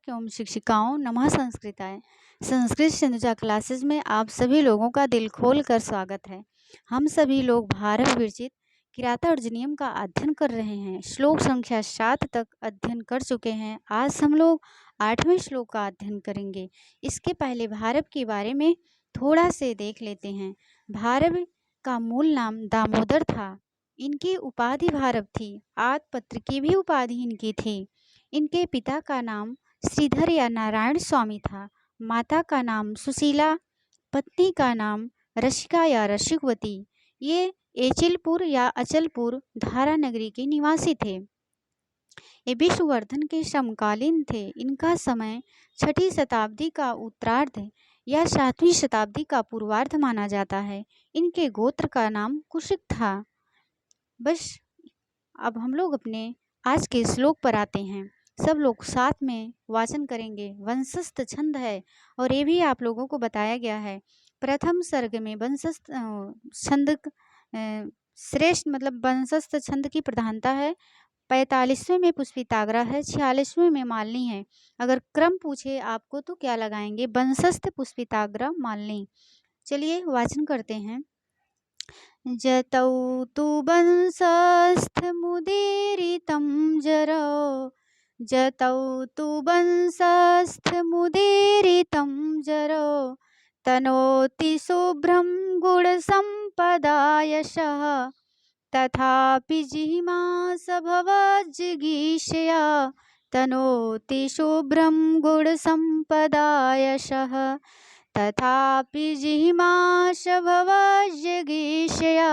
शिक्षक एवं शिक्षिकाओं नमः संस्कृताय। संस्कृत सिंधुजा क्लासेस में आप सभी लोगों का दिल खोल कर स्वागत है। हम सभी लोग भारत विरचित किराता अर्जुनियम का अध्ययन कर रहे हैं। श्लोक संख्या 7 तक अध्ययन कर चुके हैं। आज हम लोग 8वें श्लोक का अध्ययन करेंगे। इसके पहले भारत के बारे में थोड़ा से देख लेते हैं। भारत का मूल नाम दामोदर था। इनकी उपाधि भारत थी। आदपत्र की भी उपाधि इनकी थी। इनके पिता का नाम श्रीधर या नारायण स्वामी था। माता का नाम सुशीला, पत्नी का नाम रसिका या रसिकवती। ये एचिलपुर या अचलपुर धारा नगरी के निवासी थे। ये विष्णुवर्धन के समकालीन थे। इनका समय 6ठी शताब्दी का उत्तरार्ध या 7वीं शताब्दी का पूर्वार्ध माना जाता है। इनके गोत्र का नाम कुशिक था। बस अब हम लोग अपने आज के श्लोक पर आते हैं। सब लोग साथ में वाचन करेंगे। वंशस्थ छंद है और ये भी आप लोगों को बताया गया है। प्रथम सर्ग में वंशस्थ छंद श्रेष्ठ मतलब वंशस्थ छंद की प्रधानता है। 45वें में पुष्पिताग्रा है, 46वें में मालिनी है। अगर क्रम पूछे आपको तो क्या लगाएंगे? वंशस्थ, पुष्पिताग्रा, मालिनी। चलिए वाचन करते हैं। जतौ तु वंशस्थमुदीरितं जरौ, जतौ तु वंशस्थमुदीरितं जरौ, तनोति शुभ्रं गुणसम्पदा यशः, तथापि जिह्मा भवज्जिगीषया, तनोति शुभ्रं गुणसम्पदा यशः, तथापि जिह्मा भवज्जिगीषया,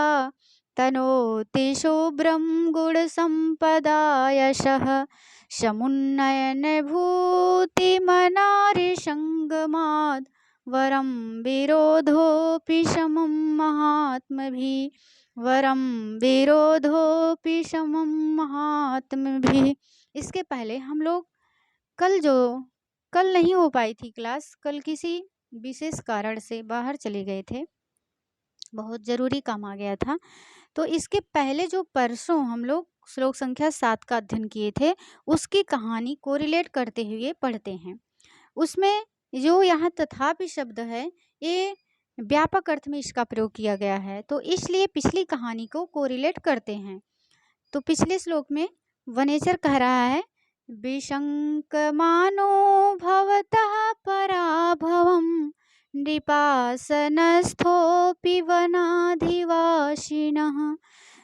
तनोति शुभ्रं गुणसम्पदा यशः, समुन्नयनभूतिमनारिसङ्गमाद् वरं विरोधोऽपि समं महात्मभिः, वरं विरोधोऽपि समं महात्मभिः। इसके पहले हम लोग कल नहीं हो पाई थी क्लास। कल किसी विशेष कारण से बाहर चले गए थे, बहुत ज़रूरी काम आ गया था। तो इसके पहले जो परसों हम लोग श्लोक संख्या 7 का अध्ययन किए थे, उसकी कहानी को रिलेट करते हुए पढ़ते हैं। उसमें जो यहाँ तथापि शब्द है, ये व्यापक अर्थ में इसका प्रयोग किया गया है, तो इसलिए पिछली कहानी को कोरिलेट करते हैं। तो पिछले श्लोक में वनेचर कह रहा है, विशङ्कमानो भवतः पराभवं, नृपासनस्थोऽपि वनाधिवासिनः,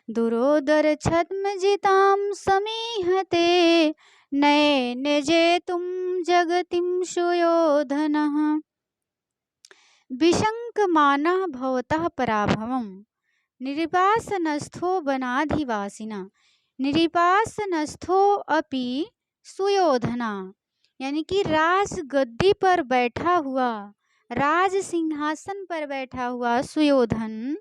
दुरोदरछद्मजितां समीहते, नयेन जेतुं जगतिं सुयोधनः। विशङ्कमानः भवतः पराभवं, नृपासनस्थो वनाधिवासिनः, नृपासनस्थो अपि सुयोधना, यानी कि राज गद्दी पर बैठा हुआ, राज सिंहासन पर बैठा हुआ सुयोधन,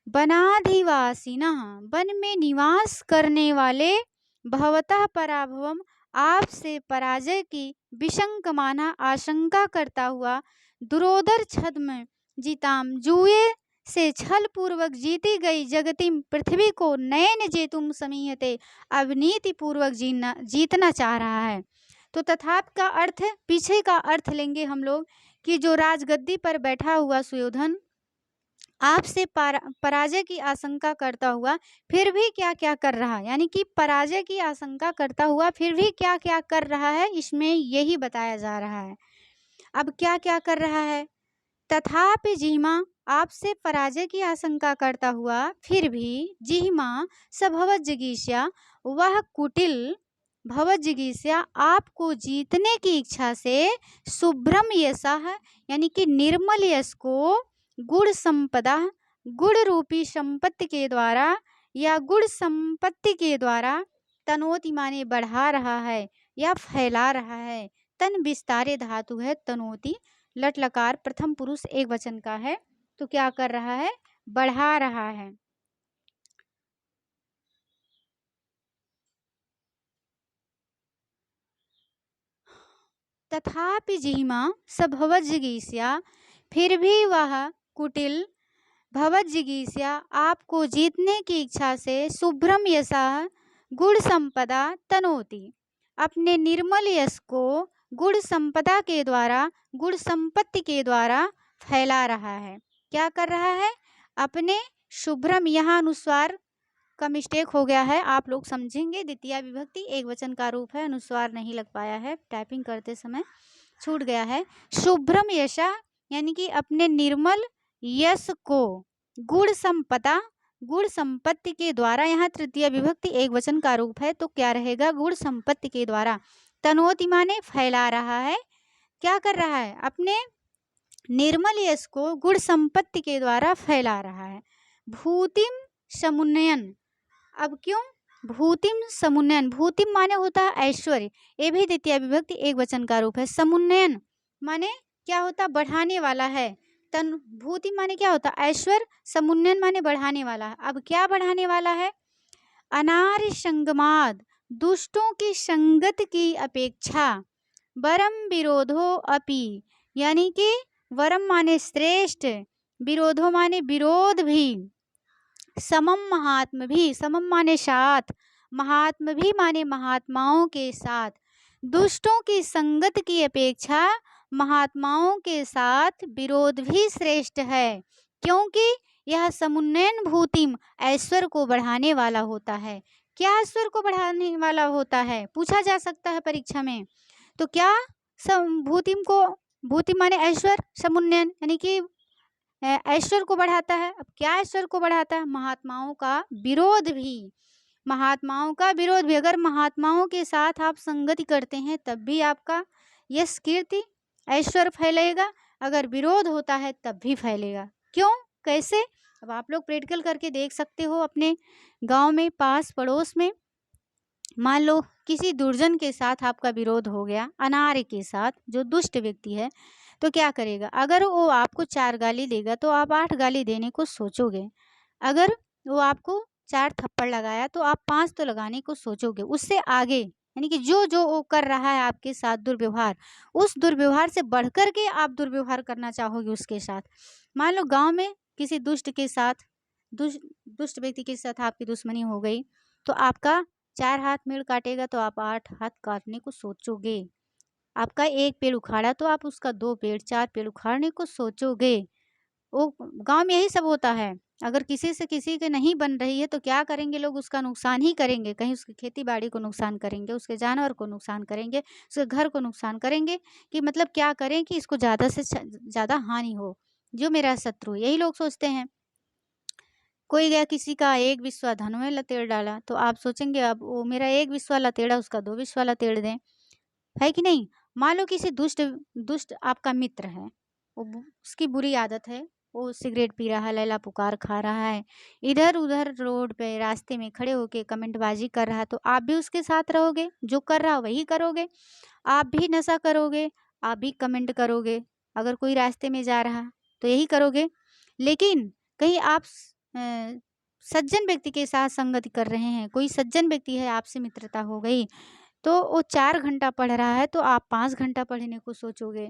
वनाधिवासिनः, वन में निवास करने वाले, भवतः पराभवम, आपसे पराजय की, विशङ्कमाना, आशंका करता हुआ, दुरोदर छद्म जिताम, जुए से छल पूर्वक जीती गई, जगतिम, पृथ्वी को, नयन जेतुम समीहते, अविनीति पूर्वक जीतना चाह रहा है। तो तथाप का अर्थ, पीछे का अर्थ लेंगे हम लोग कि जो राजगद्दी पर बैठा हुआ सुयोधन आपसे पराजय की आशंका करता हुआ फिर भी क्या क्या कर रहा है, यानी कि पराजय की आशंका करता हुआ फिर भी क्या क्या कर रहा है, इसमें यही बताया जा रहा है। अब क्या क्या कर रहा है? तथापि जिह्मा, आपसे पराजय की आशंका करता हुआ फिर भी, जिह्मा सभवज्जिगीषया, वह कुटिल, भवज्जिगीषया, आपको जीतने की इच्छा से, शुभ्रम यशः, यानी कि निर्मल यश को, गुण संपदा, गुण रूपी संपत्ति के द्वारा या गुण संपत्ति के द्वारा, तनोति माने बढ़ा रहा है या फैला रहा है। तन विस्तारे धातु है तनोति, लट लकार प्रथम पुरुष एक वचन का है, तो क्या कर रहा है? बढ़ा रहा है। तथापि जिह्मा सभवज्जिगीषया, फिर भी वह कुटिल, भवज्जिगीषया, आपको जीतने की इच्छा से, शुभ्रम यशः, गुण संपदा, तनोति, अपने निर्मल यश को, गुण संपदा के द्वारा, गुण संपत्ति के द्वारा फैला रहा है। क्या कर रहा है? अपने शुभ्रम, यहाँ अनुस्वार का मिस्टेक हो गया है, आप लोग समझेंगे। द्वितीय विभक्ति एक वचन का रूप है, अनुस्वार नहीं लग पाया है, टाइपिंग करते समय छूट गया है। शुभ्रम यशा यानी कि अपने निर्मल यश को गुण संपदा, गुण संपत्ति के द्वारा, यहाँ तृतीय विभक्ति एक वचन का रूप है तो क्या रहेगा? गुण संपत्ति के द्वारा। तनोति माने फैला रहा है। क्या कर रहा है? अपने निर्मल यश को गुण संपत्ति के द्वारा फैला रहा है। भूतिम समुन्नयन, अब क्यों भूतिम समुन्नयन? भूतिम माने होता है ऐश्वर्य, ये भी द्वितीय विभक्ति एक वचन का रूप है। समुन्नयन माने क्या होता? बढ़ाने वाला है। तन भूतिम माने क्या होता? ऐश्वर्य। समुन्नयन माने बढ़ाने वाला है। अब क्या बढ़ाने वाला है? अनार्य संगमाद, दुष्टों की संगत की अपेक्षा, वरम विरोधो अपि, यानी कि वरम माने श्रेष्ठ, विरोधो माने विरोध भी, समम महात्म भी, समम माने साथ, महात्म भी माने महात्माओं के साथ, दुष्टों की संगत की अपेक्षा महात्माओं के साथ विरोध भी श्रेष्ठ है, क्योंकि यह समुन्नयन भूतिम ऐश्वर्य को बढ़ाने वाला होता है। क्या ऐश्वर्य को बढ़ाने वाला होता है? पूछा जा सकता है परीक्षा में। तो क्या भूतिम को, भूतिम माने ऐश्वर्य, समुन्नयन यानी कि ऐश्वर्य को बढ़ाता है। अब क्या ऐश्वर्य को बढ़ाता है? महात्माओं का विरोध भी, महात्माओं का विरोध भी। अगर महात्माओं के साथ आप संगति करते हैं तब भी आपका यश, कीर्ति, ऐश्वर्य फैलेगा, अगर विरोध होता है तब भी फैलेगा। क्यों? कैसे? अब आप लोग प्रैक्टिकल करके देख सकते हो अपने गांव में, पास पड़ोस में। मान लो किसी दुर्जन के साथ आपका विरोध हो गया, अनार्य के साथ, जो दुष्ट व्यक्ति है, तो क्या करेगा? अगर वो आपको 4 गाली देगा तो आप 8 गाली देने को सोचोगे। अगर वो आपको 4 थप्पड़ लगाया तो आप 5 तो लगाने को सोचोगे। उससे आगे यानी कि जो जो वो कर रहा है आपके साथ दुर्व्यवहार, उस दुर्व्यवहार से बढ़कर के आप दुर्व्यवहार करना चाहोगे उसके साथ। मान लो गाँव में किसी दुष्ट के साथ, दुष्ट व्यक्ति के साथ आपकी दुश्मनी हो गई, तो आपका 4 हाथ मेढ़ काटेगा तो आप 8 हाथ काटने को सोचोगे। आपका 1 पेड़ उखाड़ा तो आप उसका 2 पेड़, 4 पेड़ उखाड़ने को सोचोगे। वो गांव में यही सब होता है। अगर किसी से किसी के नहीं बन रही है तो क्या करेंगे लोग? उसका नुकसान ही करेंगे। कहीं उसकी खेती बाड़ी को नुकसान करेंगे, उसके जानवर को नुकसान करेंगे, उसके घर को नुकसान करेंगे, कि मतलब क्या करें कि इसको ज़्यादा से ज़्यादा हानि हो, जो मेरा शत्रु, यही लोग सोचते हैं। कोई गया किसी का 1 बिस्वा धन में लतेड़ डाला तो आप सोचेंगे अब वो मेरा 1 बिस्वा लतेड़ा, उसका 2 बिस्वा लतेड़ दें, है कि नहीं? मान लो किसी दुष्ट आपका मित्र है, उसकी बुरी आदत है, वो सिगरेट पी रहा है, लैला पुकार खा रहा है, इधर उधर रोड पे रास्ते में खड़े होके कमेंटबाजी कर रहा है, तो आप भी उसके साथ रहोगे? जो कर रहा वही करोगे? आप भी नशा करोगे, आप भी कमेंट करोगे। अगर कोई रास्ते में जा रहा तो यही करोगे। लेकिन कहीं आप सज्जन व्यक्ति के साथ संगति कर रहे हैं, कोई सज्जन व्यक्ति है, आपसे मित्रता हो गई, तो वो 4 घंटा पढ़ रहा है तो आप 5 घंटा पढ़ने को सोचोगे।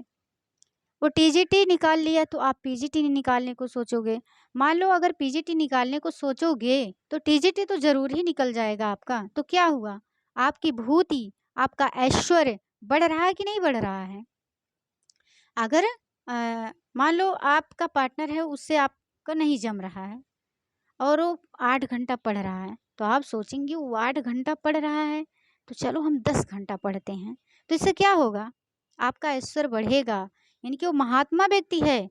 वो टीजीटी निकाल लिया तो आप पीजीटी निकालने को सोचोगे। मान लो अगर पीजीटी निकालने को सोचोगे तो टीजीटी तो जरूर ही निकल जाएगा आपका। तो क्या हुआ? आपकी भूति, आपका ऐश्वर्य बढ़ रहा है कि नहीं बढ़ रहा है? अगर मान लो आपका पार्टनर है, उससे आपका नहीं जम रहा है और वो 8 घंटा पढ़ रहा है, तो आप सोचेंगे वो 8 घंटा पढ़ रहा है तो चलो हम 10 घंटा पढ़ते हैं। तो इससे क्या होगा? आपका ऐश्वर्य बढ़ेगा। यानी कि वो महात्मा व्यक्ति है,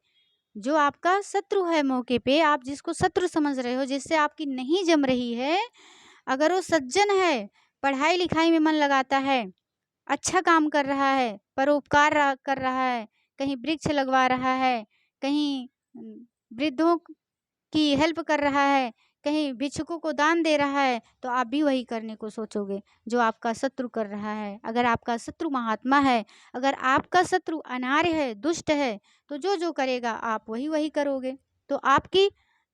जो आपका शत्रु है मौके पे, आप जिसको शत्रु समझ रहे हो, जिससे आपकी नहीं जम रही है, अगर वो सज्जन है, पढ़ाई लिखाई में मन लगाता है, अच्छा काम कर रहा है, परोपकार कर रहा है, कहीं वृक्ष लगवा रहा है, कहीं वृद्धों की हेल्प कर रहा है, कहीं भिक्षुकों को दान दे रहा है, तो आप भी वही करने को सोचोगे जो आपका शत्रु कर रहा है। अगर आपका शत्रु महात्मा है, अगर आपका शत्रु अनार्य है, दुष्ट है, तो जो जो करेगा आप वही वही करोगे। तो आपकी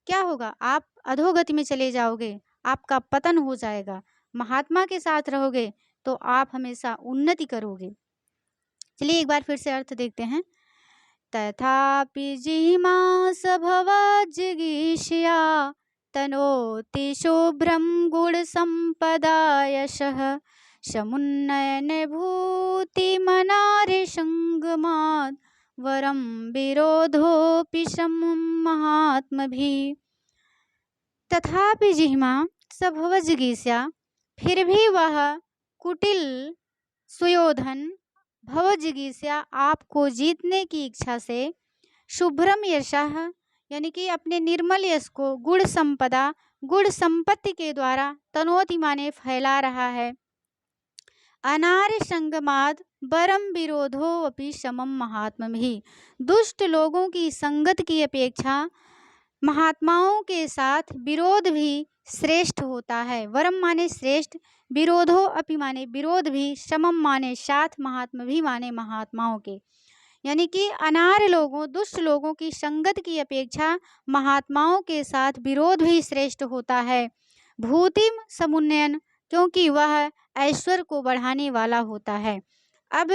क्या होगा? आप अधोगति में चले जाओगे, आपका पतन हो जाएगा। महात्मा के साथ रहोगे तो आप हमेशा उन्नति करोगे। चलिए एक बार फिर से अर्थ देखते हैं। तथापि जिहीमांस भवज्जिगीषया तनोति शुभ्रं गुणसम्पदा यशः समुन्नयन भूतिमनारे संगमात् वरम विरोधोऽपि समं महात्मभिः। तथापि जिह्मा सभवजिगीषा, फिर भी वह कुटिल सुयोधन भवजिगीषा आपको जीतने की इच्छा से शुभ्रम यशः यानी कि अपने निर्मल यश को गुण संपदा गुण संपत्ति के द्वारा तनोति माने फैला रहा है। अनार्य संगमाद बरम विरोधो अपि समम महात्मभिः। दुष्ट लोगों की संगत की अपेक्षा महात्माओं के साथ विरोध भी श्रेष्ठ होता है। वरम माने श्रेष्ठ, विरोधो अपि माने विरोध भी, समम माने साथ, महात्मा भी माने महात्माओं के। यानी कि अनार्य लोगों दुष्ट लोगों की संगत की अपेक्षा महात्माओं के साथ विरोध भी श्रेष्ठ होता है। भूतिम समुन्नयन क्योंकि वह ऐश्वर्य को बढ़ाने वाला होता है। अब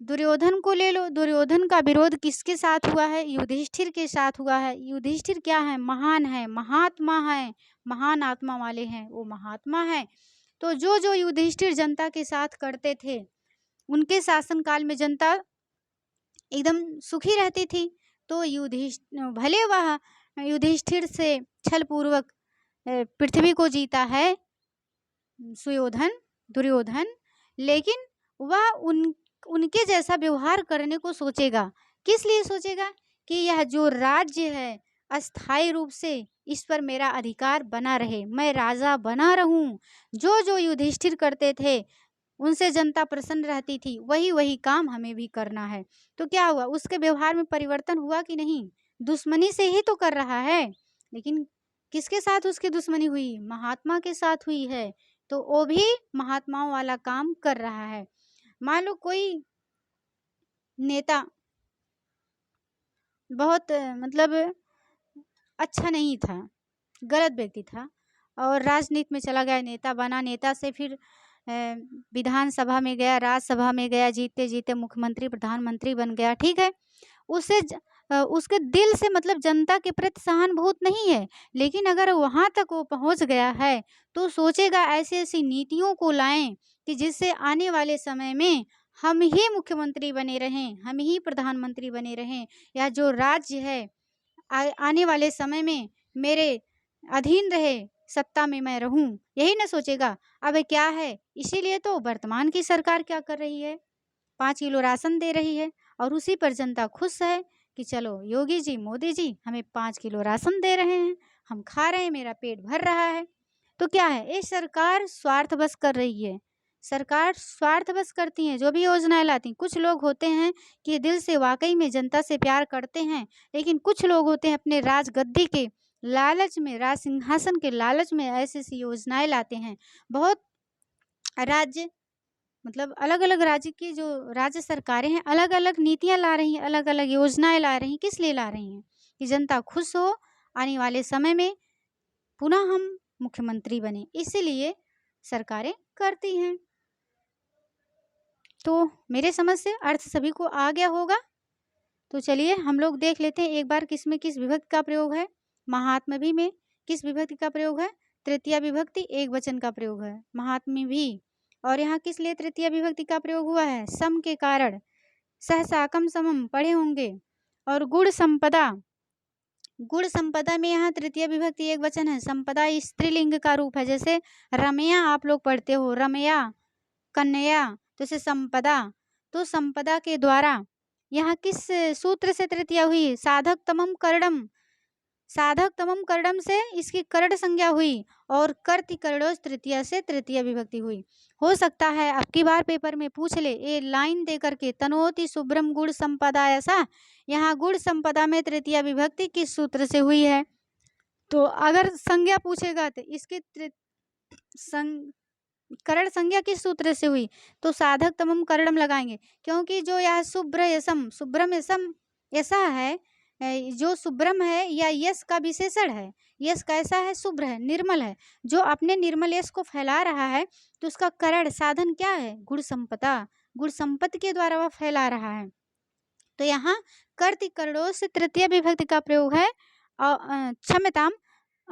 दुर्योधन को ले लो। दुर्योधन का विरोध किसके साथ हुआ है? युधिष्ठिर के साथ हुआ है। युधिष्ठिर क्या है? महान है, महात्मा है, महान आत्मा वाले हैं, वो महात्मा है। तो जो जो युधिष्ठिर जनता के साथ करते थे, उनके शासनकाल में जनता एकदम सुखी रहती थी। तो भले वह युधिष्ठिर से छल पूर्वक पृथ्वी को जीता है दुर्योधन, लेकिन वह उनके जैसा व्यवहार करने को सोचेगा। किस लिए सोचेगा? कि यह जो राज्य है अस्थायी रूप से इस पर मेरा अधिकार बना रहे, मैं राजा बना रहूं। जो जो युधिष्ठिर करते थे उनसे जनता प्रसन्न रहती थी, वही वही काम हमें भी करना है। तो क्या हुआ? उसके व्यवहार में परिवर्तन हुआ कि नहीं? दुश्मनी से ही तो कर रहा है, लेकिन किसके साथ उसकी दुश्मनी हुई? महात्मा के साथ हुई है। तो वो भी महात्माओं वाला काम कर रहा है। मान लो कोई नेता बहुत मतलब अच्छा नहीं था, गलत व्यक्ति था, और राजनीति में चला गया, नेता बना, नेता से फिर विधानसभा में गया, राज्यसभा में गया, जीते जीते मुख्यमंत्री प्रधानमंत्री बन गया। ठीक है, उसके दिल से मतलब जनता के प्रति सहानुभूति नहीं है, लेकिन अगर वहाँ तक वो पहुँच गया है तो सोचेगा ऐसी ऐसी नीतियों को लाएं कि जिससे आने वाले समय में हम ही मुख्यमंत्री बने रहें, हम ही प्रधानमंत्री बने रहें, या जो राज्य है आने वाले समय में मेरे अधीन रहे, सत्ता में मैं रहूं, यही ना सोचेगा। अब क्या है, इसीलिए तो वर्तमान की सरकार क्या कर रही है? 5 किलो राशन दे रही है और उसी पर जनता खुश है कि चलो योगी जी मोदी जी हमें 5 किलो राशन दे रहे हैं, हम खा रहे हैं, मेरा पेट भर रहा है। तो क्या है, ये सरकार स्वार्थ बस कर रही है। सरकार स्वार्थ बस करती है, जो भी योजनाएं लाती हैं। कुछ लोग होते हैं कि दिल से वाकई में जनता से प्यार करते हैं, लेकिन कुछ लोग होते हैं अपने राजगद्दी के लालच में, राज सिंहासन के लालच में ऐसी ऐसी योजनाएं लाते हैं। बहुत राज्य मतलब अलग अलग राज्य की जो राज्य सरकारें हैं अलग अलग नीतियां ला रही हैं, अलग अलग योजनाएं ला रही हैं। किस लिए ला रही हैं? कि जनता खुश हो, आने वाले समय में पुनः हम मुख्यमंत्री बने, इसीलिए सरकारें करती हैं। तो मेरे समझ से अर्थ सभी को आ गया होगा। तो चलिए हम लोग देख लेते हैं एक बार किसमें किस विभक्ति का प्रयोग है। महात्मभी में किस विभक्ति का प्रयोग है? तृतीया विभक्ति एक वचन का प्रयोग है, महात्मी भी। और यहाँ किस लिए तृतीया विभक्ति का प्रयोग हुआ है? सम के कारण, सहसाकम समम पढ़े होंगे। और गुण संपदा में यहाँ तृतीय विभक्ति एक वचन है। संपदा स्त्रीलिंग का रूप है, जैसे रमया आप लोग पढ़ते हो, रमया कन्या, तो इसे संपदा। तो संपदा के द्वारा यहाँ किस सूत्र से तृतीया हुई? साधक तमम कर्णम, साधक तमम कर्णम से इसकी कर्ण संज्ञा हुई, और कर्ति कर्णोस तृतीया से तृतीय विभक्ति हुई। हो सकता है अब की बार पेपर में पूछ ले, ये लाइन दे करके तनोति शुभ्रम गुण संपदा, ऐसा यहाँ गुण संपदा में तृतीय विभक्ति किस सूत्र से हुई है? तो अगर संज्ञा पूछेगा तो इसकी कर्ण संज्ञा किस सूत्र से हुई? तो साधक तमम कर्णम लगाएंगे, क्योंकि जो यह शुभ्र यसम, शुभ्रम यसम ऐसा है, जो शुभ्रम है या यश का विशेषण है। यश कैसा है? शुभ्र है, निर्मल है। जो अपने निर्मल यश को फैला रहा है तो उसका करण साधन क्या है? गुण संपदा, गुण संपत्ति के द्वारा वह फैला रहा है। तो यहाँ कर्ति कर्णों से तृतीय विभक्ति का प्रयोग है। क्षम्यताम,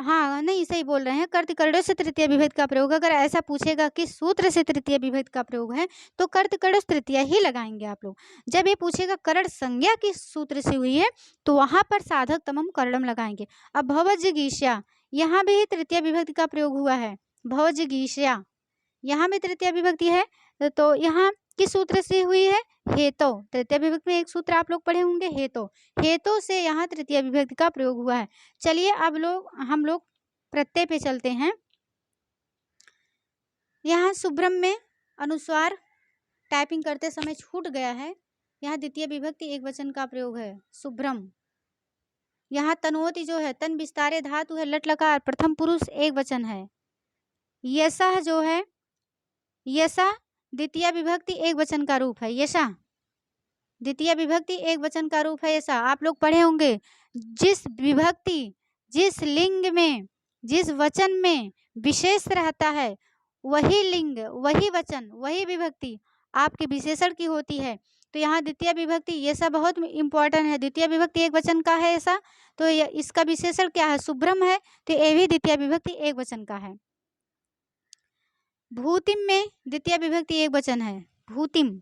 हाँ, नहीं सही बोल रहे हैं। कर्तकर्डों से तृतीया विभक्ति का प्रयोग, अगर ऐसा पूछेगा कि सूत्र से तृतीया विभक्ति का प्रयोग है तो कर्तकर्डों से तृतीया ही लगाएंगे आप लोग। जब ये पूछेगा करण संज्ञा किस सूत्र से हुई है तो वहां पर साधक तमम करणम लगाएंगे। अब भवजिगीषा, यहाँ भी तृतीया विभक्ति का प्रयोग हुआ है। भवजिगीषा, यहाँ भी तृतीया विभक्ति है, तो यहाँ किस सूत्र से हुई है? हेतो। तृतीया विभक्ति में एक सूत्र आप लोग पढ़े होंगे, हेतो। हेतो से यहाँ तृतीया विभक्ति का प्रयोग हुआ है। चलिए अब हम लोग प्रत्यय पे चलते हैं। यहाँ शुभ्रम में अनुस्वार टाइपिंग करते समय छूट गया है। यहाँ द्वितीय विभक्ति एक वचन का प्रयोग है, शुभ्रम। यहाँ तनोति जो है, तन विस्तारे धातु है, लट लकार प्रथम पुरुष एक वचन है। यशः जो है, यशा द्वितीय विभक्ति एक वचन का रूप है। यशा द्वितीय विभक्ति एक वचन का रूप है। यशा आप लोग पढ़े होंगे, जिस विभक्ति, जिस लिंग में, जिस वचन में विशेष रहता है वही लिंग, वही वचन, वही विभक्ति आपके विशेषण की होती है। तो यहाँ द्वितीय विभक्ति यशा बहुत इंपॉर्टेंट है। द्वितीय विभक्ति एक वचन का है यशा, तो इसका विशेषण क्या है? शुभ्रम है, तो ये भी द्वितीय विभक्ति एक वचन का है। भूतिम में द्वितीय विभक्ति एक वचन है, भूतिम।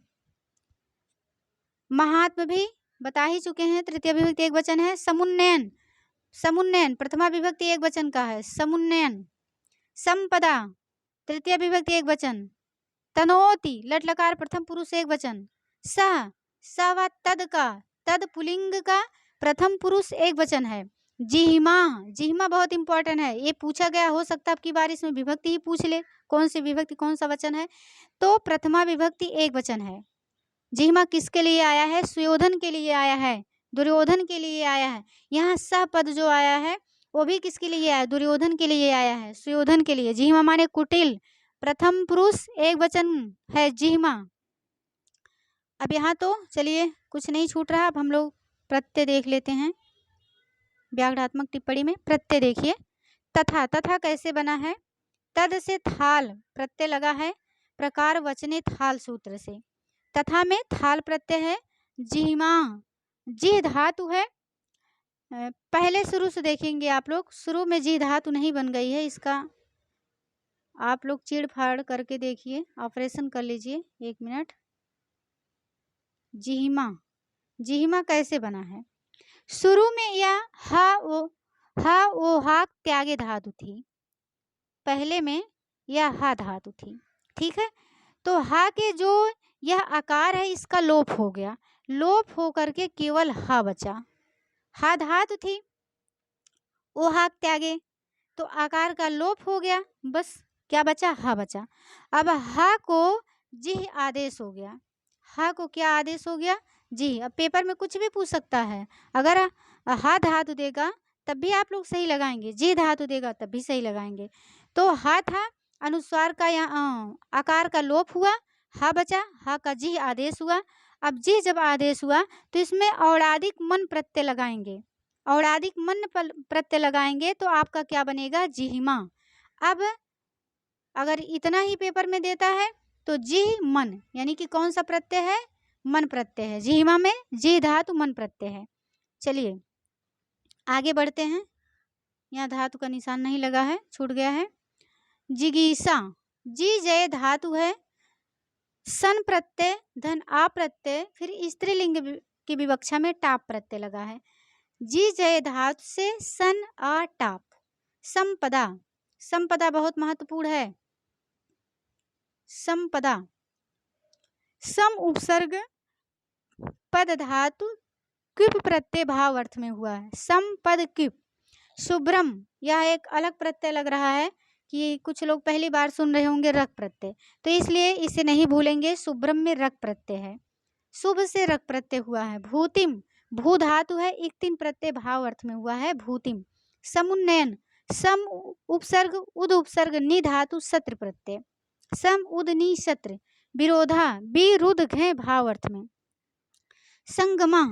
महात्म भी बता ही चुके हैं, तृतीय विभक्ति एक वचन है। समुन्नयन, समुन्नयन प्रथमा विभक्ति एक वचन का है, समुन्नयन। संपदा तृतीय विभक्ति एक वचन। तनोति लट लकार प्रथम पुरुष एक वचन। स, स व तद का, तद पुलिंग का प्रथम पुरुष एक वचन है। जिह्मा, जिह्मा बहुत इंपॉर्टेंट है, ये पूछा गया, हो सकता है आपकी बार इसमें विभक्ति ही पूछ ले, कौन सी विभक्ति कौन सा वचन है, तो प्रथमा विभक्ति एक वचन है। जिह्मा किसके लिए आया है? सुयोधन के लिए आया है, दुर्योधन के लिए आया है। यहाँ स पद जो आया है वो भी किसके लिए आया है? दुर्योधन के लिए आया है, सुयोधन के लिए। जिह्मा माने कुटिल, प्रथम पुरुष एक वचन है जिह्मा। अब यहाँ तो चलिए कुछ नहीं छूट रहा, अब हम लोग प्रत्यय देख लेते हैं। व्याकरणात्मक टिप्पणी में प्रत्यय देखिए। तथा, तथा कैसे बना है? तद से थाल प्रत्यय लगा है, प्रकार वचने थाल सूत्र से। तथा में थाल प्रत्यय है। जिह्मा, जिह धातु है, पहले शुरू से देखेंगे आप लोग, शुरू में जिह धातु नहीं बन गई है, इसका आप लोग चीड़ फाड़ करके देखिए, ऑपरेशन कर लीजिए, 1 मिनट। जिह्मा, जिह्मा कैसे बना है? शुरू में यह हा ओ हा त्यागे धातु थी, पहले में यह हा धातु थी, ठीक है। तो हा के जो यह आकार है इसका लोप हो गया, लोप हो करके केवल हा बचा। हा धातु थी, ओ हा त्यागे, तो आकार का लोप हो गया, बस क्या बचा? हा बचा। अब हा को जिह आदेश हो गया, हा को क्या आदेश हो गया? जी। अब पेपर में कुछ भी पूछ सकता है, अगर हा धातु देगा तब भी आप लोग सही लगाएंगे, जी धातु देगा तब भी सही लगाएंगे। तो हा था, अनुस्वार का यहाँ आकार का लोप हुआ, हा बचा, हा का जी आदेश हुआ। अब जी जब आदेश हुआ तो इसमें औडादिक मन प्रत्यय लगाएंगे, औडादिक मन प्रत्यय लगाएंगे तो आपका क्या बनेगा? जिह्मा। अब अगर इतना ही पेपर में देता है तो जी मन, यानी कि कौन सा प्रत्यय है? मन प्रत्यय है। जिह्मा में जी धातु मन प्रत्यय है। चलिए आगे बढ़ते हैं, यहाँ धातु का निशान नहीं लगा है, छूट गया है। जिगीषा, जी जय धातु है, सन प्रत्यय धन आ प्रत्यय, फिर स्त्रीलिंग की विवक्षा में टाप प्रत्यय लगा है। जी जय धातु से सन आ टाप। संपदा, संपदा बहुत महत्वपूर्ण है। संपदा, सम उपसर्ग पद धातु क्विप प्रत्यय भाव अर्थ में हुआ है, सम पद क्विप। शुभ्रम, यह एक अलग प्रत्यय लग रहा है कि कुछ लोग पहली बार सुन रहे होंगे, रक प्रत्यय, तो इसलिए इसे नहीं भूलेंगे, शुभ्रम में रक प्रत्यय है, शुभ से रक प्रत्यय हुआ है। भूतिम, भू धातु है, एक तीन प्रत्यय भाव अर्थ में हुआ है, भूतिम। समुन्नयन, सम उपसर्ग उद उपसर्ग नि धातु सत्र प्रत्यय, सम उद नि सत्र। विरोधा, विरुद्ध घे भाव अर्थ में। संगमा,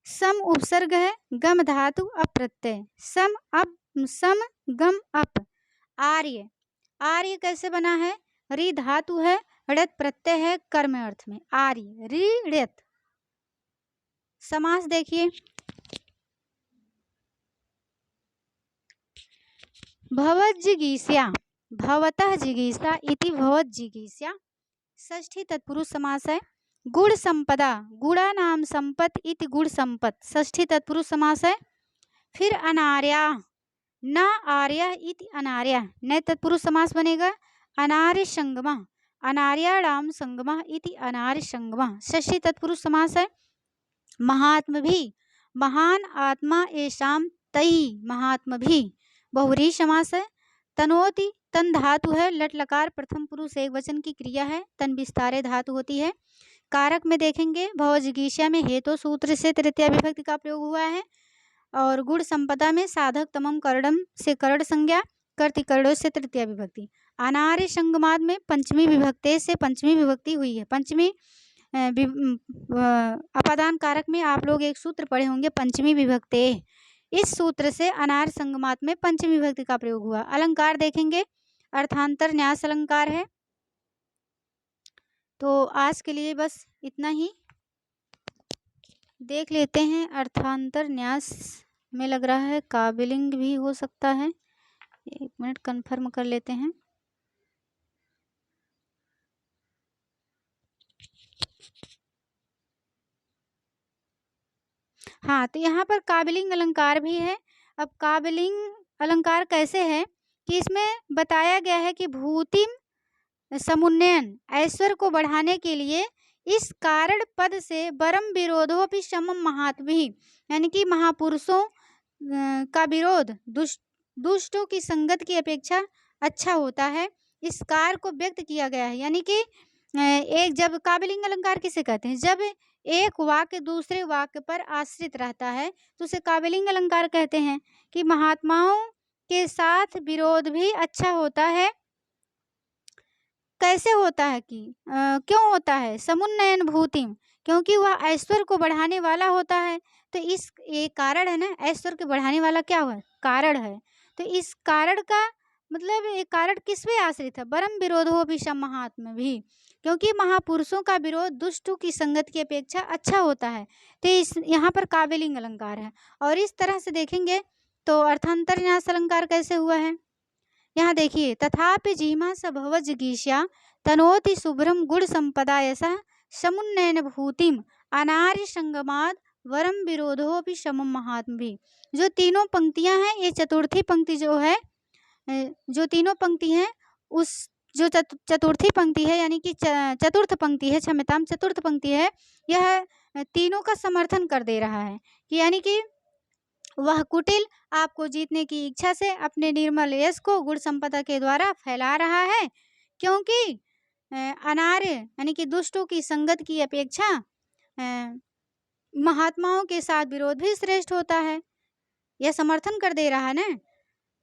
सम उपसर्ग है, गम धातु अप्रत्यय, सम अप सम गम अप। आर्य, आर्य कैसे बना है? रि धातु है, ऋत प्रत्यय है, कर्म अर्थ में, आर्य रि ऋत। समास देखिए, भवज्जिगीषया, भवतः जिगीषा इति भवज्जिगीषया षष्ठी तत्पुरुष समास है। गुण संपदा, गुणा नाम संपत इति गुण संपत षष्ठी तत्पुरुष समास है। फिर अनार्या, न आर्या इति अनार्या नए तत्पुरुष समास बनेगा। अनार्य संगमा, अनार्याणाम संगमा इति अनार्य संगमा षष्ठी तत्पुरुष समास है। महात्म भी, महान आत्मा एषाम तई महात्म भी बहुव्रीहि समास है। तनोति, तन धातु है, लट लकार प्रथम पुरुष एक वचन की क्रिया है, तन विस्तारे धातु होती है। कारक में देखेंगे भवजिगीषा में हेतु सूत्र से तृतीया विभक्ति का प्रयोग हुआ है, और गुण संपदा में साधक तमम करणम से करण संज्ञा, कर्तिकरणों से तृतीया विभक्ति। अनार्य संगमाद में पंचमी विभक्ति से पंचमी विभक्ति हुई है। पंचमी अपादान कारक में आप लोग एक सूत्र पढ़े होंगे पंचमी विभक्ति, इस सूत्र से अनार्य संगमात में पंचमी विभक्ति का प्रयोग हुआ। अलंकार देखेंगे, अर्थांतर न्यास अलंकार है। तो आज के लिए बस इतना ही देख लेते हैं। अर्थांतर न्यास में लग रहा है काबिलिंग भी हो सकता है, 1 मिनट कंफर्म कर लेते हैं। हाँ, तो यहाँ पर काबिलिंग अलंकार भी है। अब काबिलिंग अलंकार कैसे है कि इसमें बताया गया है कि भूतिम समुन्नयन, ऐश्वर्य को बढ़ाने के लिए इस कारण पद से परम विरोधोपि समम महात्मभिः, यानी कि महापुरुषों का विरोध दुष्टों की संगत की अपेक्षा अच्छा होता है, इस कार्य को व्यक्त किया गया है। यानी कि एक जब काबिलिंग अलंकार किसे कहते हैं, जब एक वाक्य दूसरे वाक्य पर आश्रित रहता है तो उसे काबिलिंग अलंकार कहते हैं। कि महात्माओं के साथ विरोध भी अच्छा होता है। कैसे होता है कि क्यों होता है? समुन्नयन भूतिम, क्योंकि वह ऐश्वर्य को बढ़ाने वाला होता है। तो इस एक कारण है ना, ऐश्वर्य को बढ़ाने वाला क्या हुआ? कारण है। तो इस कारण का मतलब एक कारण किस पे आश्रित है? परम विरोधो भी सम महात्म भी, क्योंकि महापुरुषों का विरोध दुष्टों की संगत की अपेक्षा अच्छा होता है। तो इस यहाँ पर काबिलिंग अलंकार है। और इस तरह से देखेंगे तो अर्थांतर न्यास अलंकार कैसे हुआ है, यहाँ देखिए। तथापि जीमा स भवजिगीषा तनोति शुभ्रम गुण संपदा यसा समुन्नयन भूतिम अनार्य संगमाद वरम विरोधो भी समम महात्म भी। जो तीनों पंक्तियां हैं, ये चतुर्थी पंक्ति जो है, जो तीनों पंक्ति हैं, उस जो चतुर्थी पंक्ति है यानी कि चतुर्थ पंक्ति है, क्षम्यताम चतुर्थ पंक्ति है, यह तीनों का समर्थन कर दे रहा है। कि यानी कि वह कुटिल आपको जीतने की इच्छा से अपने निर्मल यश को गुण संपदा के द्वारा फैला रहा है, क्योंकि अनार्य यानी कि दुष्टों की संगत की अपेक्षा महात्माओं के साथ विरोध भी श्रेष्ठ होता है। यह समर्थन कर दे रहा है ना।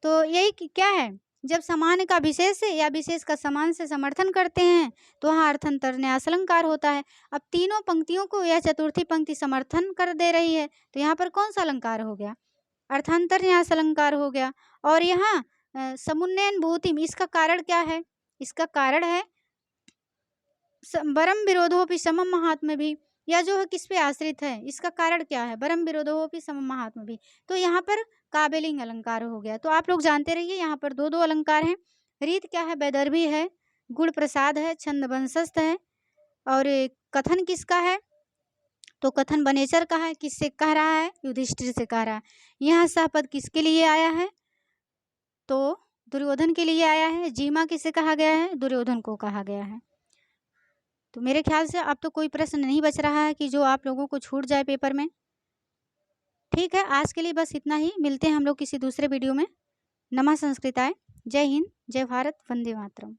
तो यही क्या है, जब समान का विशेष से या विशेष का समान से समर्थन करते हैं तो वहाँ अर्थांतर न्यास अलंकार होता है। अब तीनों पंक्तियों को यह चतुर्थी पंक्ति समर्थन कर दे रही है, तो यहाँ पर कौन सा अलंकार हो गया? अर्थांतर न्यास अलंकार हो गया। और यहाँ समुन्नयन भूतिम, इसका कारण क्या है? इसका कारण है परम विरोधोपि समम महात्म भी। यह जो है किस पे आश्रित है, इसका कारण क्या है? परम विरोधोपि समम महात्म भी। तो यहाँ पर काबिलिंग अलंकार हो गया। तो आप लोग जानते रहिए, यहाँ पर दो अलंकार हैं। रीत क्या है? वैदर्भी है, गुण प्रसाद है, छंद वंशस्थ है। और कथन किसका है? तो कथन वनेचर का है। किससे कह रहा है? युधिष्ठिर से कह रहा है। यहाँ सहपद किसके लिए आया है? तो दुर्योधन के लिए आया है। जीमा किसे कहा गया है? दुर्योधन को कहा गया है। तो मेरे ख्याल से अब तो कोई प्रश्न नहीं बच रहा है कि जो आप लोगों को छूट जाए पेपर में। ठीक है, आज के लिए बस इतना ही। मिलते हैं हम लोग किसी दूसरे वीडियो में। नमः संस्कृताय। जय हिंद, जय भारत, वंदे मातरम।